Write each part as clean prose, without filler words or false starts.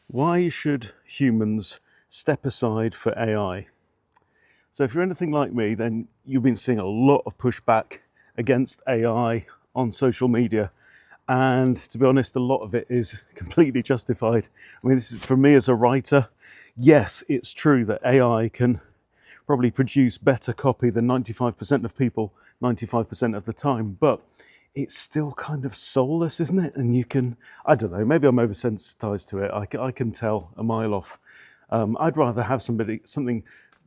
Why should humans step aside for AI? So if you're anything like me, then you've been seeing a lot of pushback against AI on social media. And to be honest, a lot of it is completely justified. I mean, this is, for me as a writer, yes, it's true that AI can probably produce better copy than 95% of people 95% of the time, but it's still kind of soulless, isn't it? And you can, I don't know, maybe I'm oversensitized to it. I can tell a mile off. I'd rather have something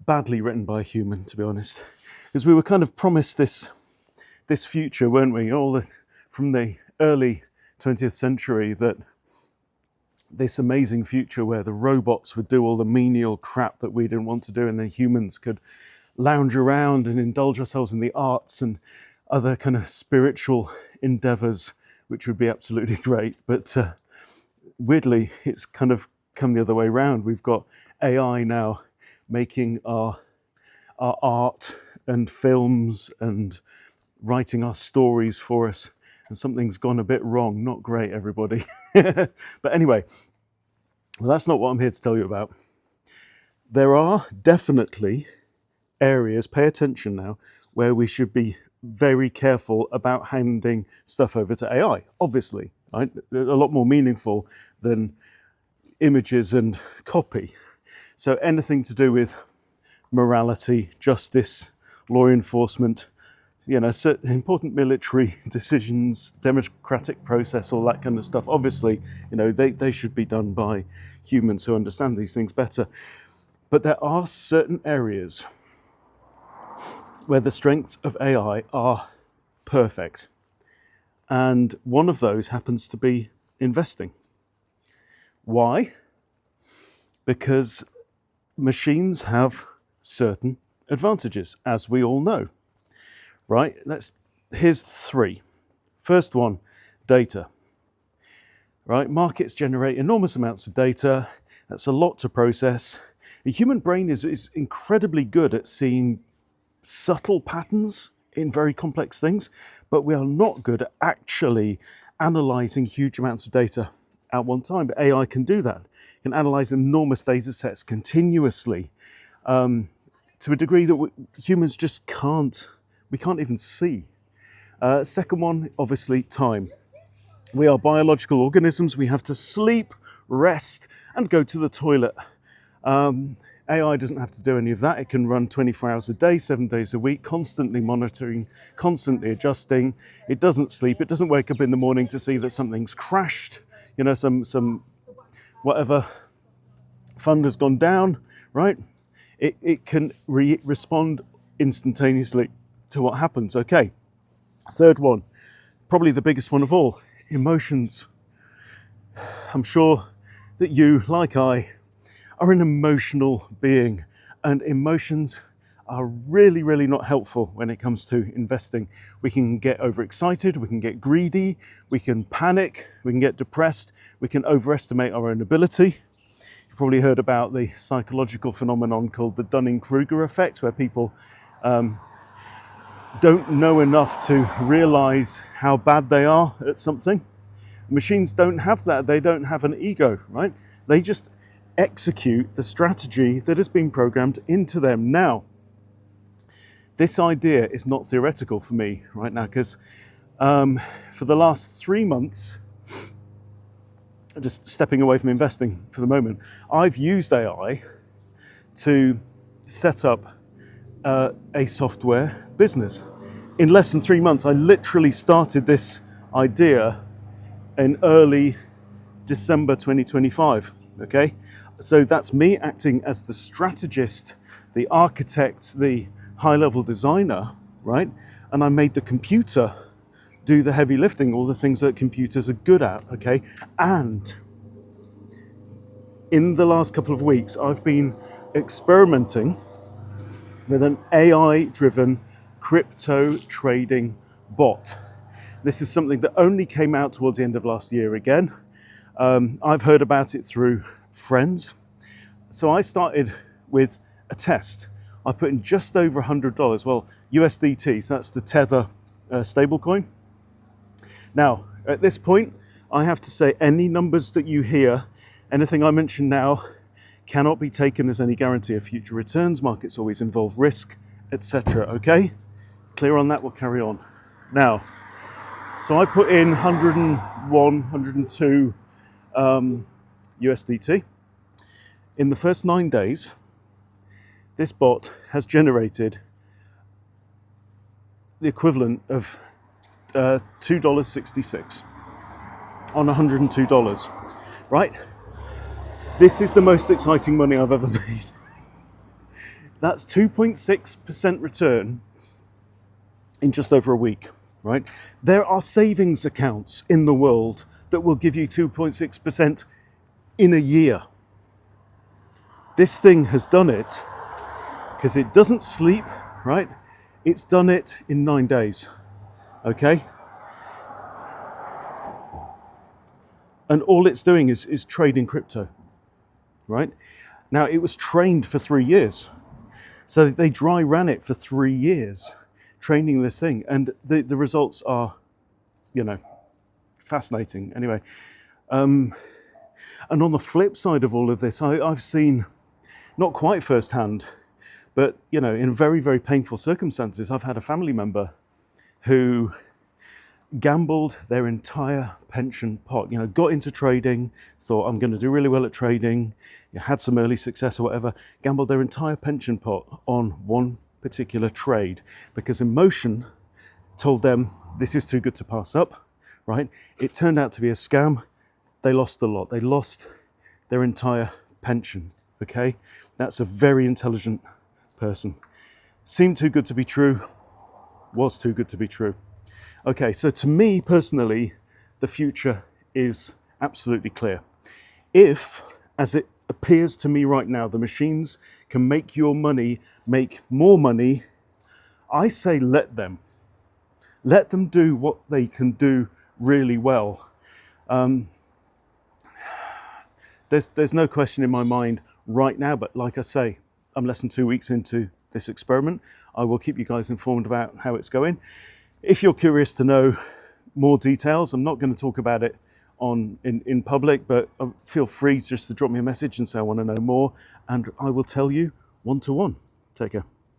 badly written by a human, to be honest, because we were kind of promised this future, weren't we? From the early 20th century, that this amazing future where the robots would do all the menial crap that we didn't want to do, and the humans could lounge around and indulge ourselves in the arts and other kind of spiritual endeavors, which would be absolutely great. But weirdly, it's kind of come the other way around. We've got AI now making our art and films and writing our stories for us, and something's gone a bit wrong. Not great, everybody. But anyway, well, that's not what I'm here to tell you about. There are definitely areas, pay attention now, where we should be very careful about handing stuff over to AI, obviously, right? A lot more meaningful than images and copy. So anything to do with morality, justice, law enforcement, certain important military decisions, democratic process, all that kind of stuff. Obviously, they should be done by humans who understand these things better. But there are certain areas where the strengths of AI are perfect. And one of those happens to be investing. Why? Because machines have certain advantages, as we all know, right? Here's three. First one, data, right? Markets generate enormous amounts of data. That's a lot to process. The human brain is incredibly good at seeing subtle patterns in very complex things, but we are not good at actually analyzing huge amounts of data at one time. But AI can do that. It can analyze enormous data sets continuously to a degree that humans just can't. We can't even see. Second one, obviously, time. We are biological organisms. We have to sleep, rest, and go to the toilet. AI doesn't have to do any of that. It can run 24 hours a day, 7 days a week, constantly monitoring, constantly adjusting. It doesn't sleep. It doesn't wake up in the morning to see that something's crashed. Some whatever fund has gone down, right? It can respond instantaneously to what happens. Okay. Third one, probably the biggest one of all, emotions. I'm sure that you, like I, are an emotional being, and emotions are really, really not helpful when it comes to investing. We can get overexcited, we can get greedy, we can panic, we can get depressed, we can overestimate our own ability. You've probably heard about the psychological phenomenon called the Dunning-Kruger effect, where people don't know enough to realize how bad they are at something. Machines don't have that. They don't have an ego, right? They just execute the strategy that has been programmed into them. Now, this idea is not theoretical for me right now, because for the last 3 months, just stepping away from investing for the moment, I've used AI to set up a software business. In less than 3 months, I literally started this idea in early December 2025, okay? So that's me acting as the strategist, the architect, the high-level designer, right? And I made the computer do the heavy lifting, all the things that computers are good at, okay? And in the last couple of weeks, I've been experimenting with an AI-driven crypto trading bot. This is something that only came out towards the end of last year again. I've heard about it through friends. So I started with a test. I put in just over $100, well, USDT, so that's the Tether stablecoin. Now, at this point, I have to say any numbers that you hear Anything I mention now cannot be taken as any guarantee of future returns. Markets always involve risk, etc. Okay? Clear on that? We'll carry on. Now, so I put in 101, 102 USDT. In the first 9 days, this bot has generated the equivalent of $2.66 on $102, right? This is the most exciting money I've ever made. That's 2.6% return in just over a week, right? There are savings accounts in the world that will give you 2.6% in a year. This thing has done it because it doesn't sleep, right? It's done it in 9 days, okay? And all it's doing is trading crypto, right? Now, it was trained for 3 years. So they dry ran it for 3 years, training this thing. And the results are, you know, fascinating. Anyway, and on the flip side of all of this, I've seen, not quite firsthand, but, you know, in very, very painful circumstances, I've had a family member who gambled their entire pension pot, you know, got into trading, thought I'm going to do really well at trading, had some early success or whatever, gambled their entire pension pot on one particular trade because emotion told them this is too good to pass up, right? It turned out to be a scam. They lost a lot. They lost their entire pension, okay? That's a very intelligent person. Seemed too good to be true, was too good to be true. Okay, so to me personally, the future is absolutely clear. If, as it appears to me right now, the machines can make your money make more money, I say let them. Let them do what they can do really well. There's no question in my mind right now, but like I say, I'm less than 2 weeks into this experiment. I will keep you guys informed about how it's going. If you're curious to know more details, I'm not going to talk about it in public, but feel free just to drop me a message and say I want to know more, and I will tell you one-to-one. Take care.